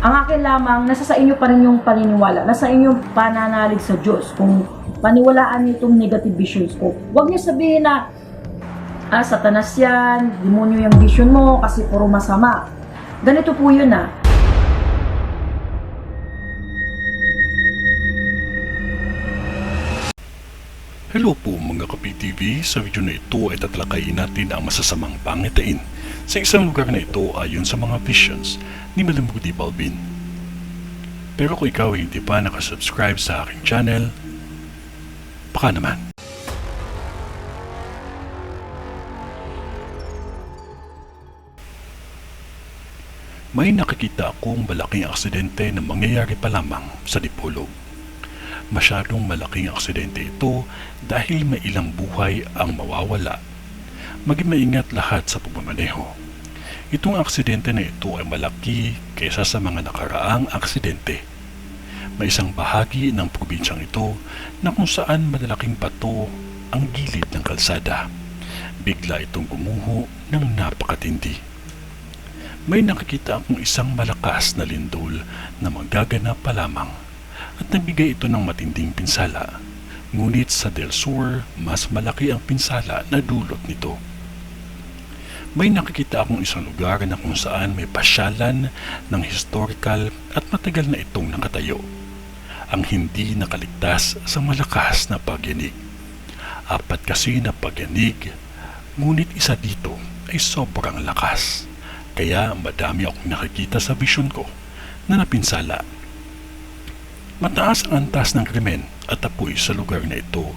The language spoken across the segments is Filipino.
Ang akin lamang, nasa sa inyo pa rin yung paniniwala, nasa inyong pananalig sa Diyos. Kung paniwalaan niyo itong negative visions ko, huwag niyo sabihin na, satanas yan, demonyo yung vision mo kasi puro masama. Ganito po yun Hello po mga ka-PTV, sa video na ito ay tatalakayin natin ang masasamang pangitain sa isang lugar na ito ayon sa mga visions ni Madam Rudy Balbin. Pero kung ikaw ay hindi pa nakasubscribe sa aking channel, baka naman. May nakikita akong malaking aksidente na mangyayari pa lamang sa Dipolog. Masyadong malaking aksidente ito dahil may ilang buhay ang mawawala. Maging maingat lahat sa pagmamaneho. Itong aksidente na ito ay malaki kaysa sa mga nakaraang aksidente. May isang bahagi ng probinsyang ito na kung saan malalaking bato ang gilid ng kalsada. Bigla itong gumuho ng napakatindi. May nakikita akong isang malakas na lindol na magaganap pa lamang at nagbigay ito ng matinding pinsala. Ngunit sa Del Sur, mas malaki ang pinsala na dulot nito. May nakikita akong isang lugar na kung saan may pasyalan ng historical at matagal na itong nakatayo. Ang hindi nakaligtas sa malakas na pagyanig. 4 kasi na pagyanig, ngunit isa dito ay sobrang lakas. Kaya madami akong nakikita sa vision ko na napinsala. Mataas ang antas ng krimen at apoy sa lugar na ito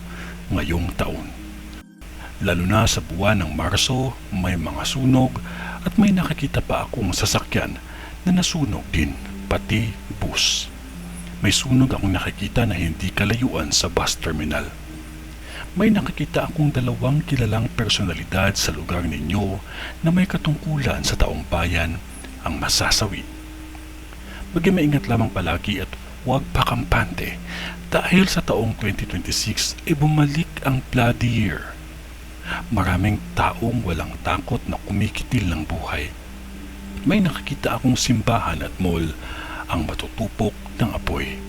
ngayong taon. Lalo na sa buwan ng Marso, may mga sunog at may nakikita pa akong sasakyan na nasunog din, pati bus. May sunog akong nakikita na hindi kalayuan sa bus terminal. May nakikita akong 2 kilalang personalidad sa lugar ninyo na may katungkulan sa taong bayan ang masasawi. Maging maingat lamang palagi at huwag pakampante dahil sa taong 2026 ay bumalik ang bloody year. Maraming taong walang takot na kumikitil ng buhay. May nakikita akong simbahan at mall ang matutupok ng apoy.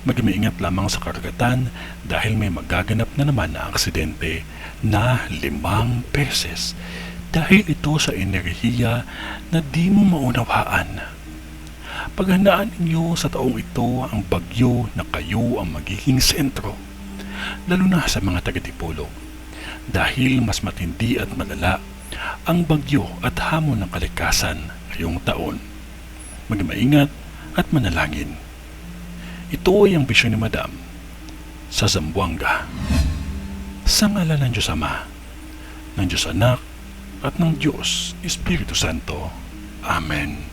Maging maingat lamang sa karagatan dahil may magaganap na naman na aksidente na 5 beses dahil ito sa enerhiya na di mo maunawaan. Paghandaan ninyo sa taong ito ang bagyo na kayo ang magiging sentro, lalo na sa mga taga-Dipolog, dahil mas matindi at malala ang bagyo at hamon ng kalikasan ngayong taon. Maging maingat at manalangin. Ito ay ang bisyon ni Madam sa Zamboanga. Sa ngalan ng Diyos Ama, ng Diyos Anak, at ng Diyos Espiritu Santo. Amen.